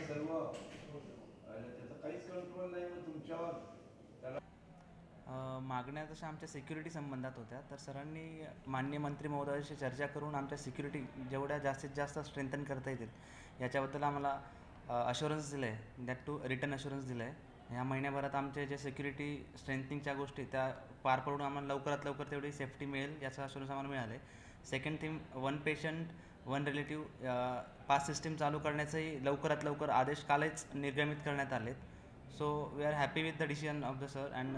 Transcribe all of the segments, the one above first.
सर्व त्याचा काहीच कंट्रोल नाही मग तुमच्यावर. मागण्या तशा आमच्या सिक्युरिटी संबंधात होत्या, तर सरांनी माननीय मंत्री महोदयाशी चर्चा करून आमच्या सिक्युरिटी जेवढ्या जास्तीत जास्त स्ट्रेंथन करता येतील याच्याबद्दल आम्हाला अश्युरन्स दिलं आहे, दॅट टू रिटर्न अश्युरन्स दिलं आहे. ह्या महिन्याभरात आमचे जे सिक्युरिटी स्ट्रेंथनिंगच्या गोष्टी त्या पार पडून आम्हाला लवकरात लवकर तेवढी सेफ्टी मिळेल याचा अश्युरन्स आम्हाला मिळाले. Second thing, one patient one relative pass system चालू करण्याचेही लवकरात लवकर आदेश कालच निर्गमित करण्यात आलेत. So we are happy with the decision of the sir, and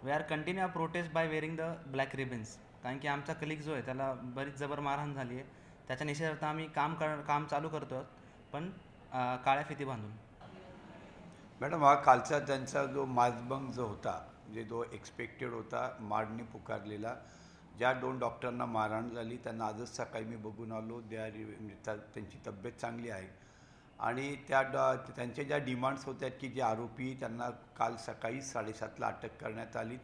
we are continue our protest by wearing the black ribbons. कारण की आमचा कलिग जो आहे त्याला बरीच जबर मारहाण झाली आहे, त्याच्या निषेधार्थ आम्ही काम चालू करतो पण काळ्या फिती बांधून. मॅडम, हा कालचा त्यांचा जो माजबंग जो होता, म्हणजे जो एक्सपेक्टेड होता, मारणी पुकारलेला, ज्या 2 डॉक्टरांना मारहाण झाली त्यांना आजच सकाळी मी बघून आलो. त्यांची तब्येत चांगली आहे आणि त्यांच्या ज्या डिमांड्स होत्या की जे आरोपी त्यांना काल सकाळी 7:30ला अटक करण्यात आली.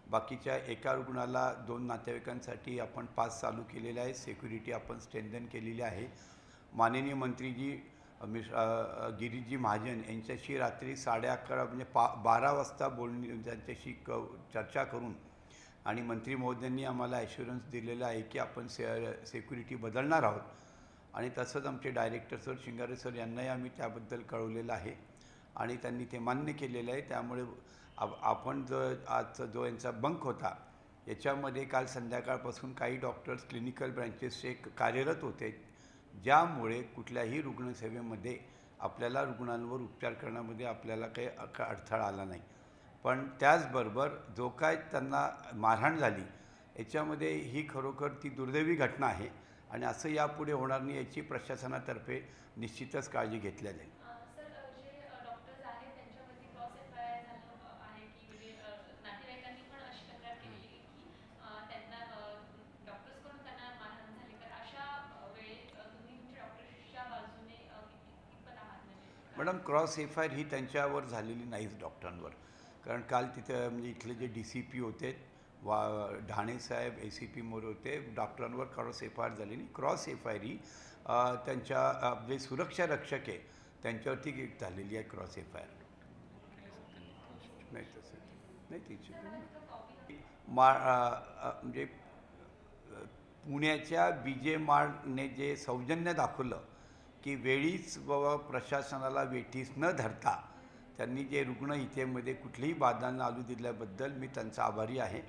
बाकीच्या एका रुग्णाला 2 नातेवाईकांसाठी आपण पास चालू केलेले आहे, सिक्युरिटी आपण स्ट्रेंथन केलेली आहे. माननीय मंत्रीजी गिरीजी महाजन यांच्याशी रात्री 11:30 म्हणजे 12 वाजता त्यांच्याशी चर्चा करून आणि मंत्री महोदयांनी आम्हाला ॲश्युरन्स दिलेला आहे की आपण सिक्युरिटी बदलणार आहोत आणि तसंच आमचे डायरेक्टर सर शिंगारे सर यांनाही आम्ही त्याबद्दल कळवलेलं आहे आणि त्यांनी ते मान्य केलेलं आहे. त्यामुळे आपण आजचा जो यांचा बंक होता याच्यामध्ये काल संध्याकाळपासून काही डॉक्टर्स क्लिनिकल ब्रँचेसचे कार्यरत होते, ज्यामुळे कुठल्याही रुग्णसेवेमध्ये आपल्याला रुग्णांवर उपचार करण्यामध्ये आपल्याला काही अडथळा आला नाही. पण त्याचबरोबर जो काय त्यांना मारहाण झाली याच्यामध्ये ही खरोखर ती दुर्दैवी घटना आहे आणि असं यापुढे होणार नाही याची प्रशासनातर्फे निश्चितच काळजी घेतल्या जाईल. मॅडम, क्रॉस FIR ही त्यांच्यावर झालेली नाहीच डॉक्टरांवर, कारण काल तिथे म्हणजे इथले जे DCP होते ढाणे साहेब, ACP मोरे होते, डॉक्टरांवर क्रॉस FIR झाली नाही. क्रॉस FIR ही त्यांच्या जे सुरक्षा रक्षक आहे त्यांच्यावरती झालेली आहे क्रॉस FIR. नाही तसं नाही तिची म्हणजे पुण्याच्या BJ माळने जे सौजन्य दाखवलं की वेळीच बाबा प्रशासनाला वेठीस न धरता त्यांनी जे रुग्ण इथेमध्ये कुठलीही बाधा न आलू दिल्याबद्दल मी त्यांचा आभारी आहे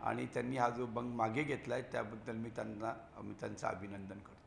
आणि त्यांनी हा जो बंग मागे घेतला आहे त्याबद्दल मी त्यांचं अभिनंदन करतो.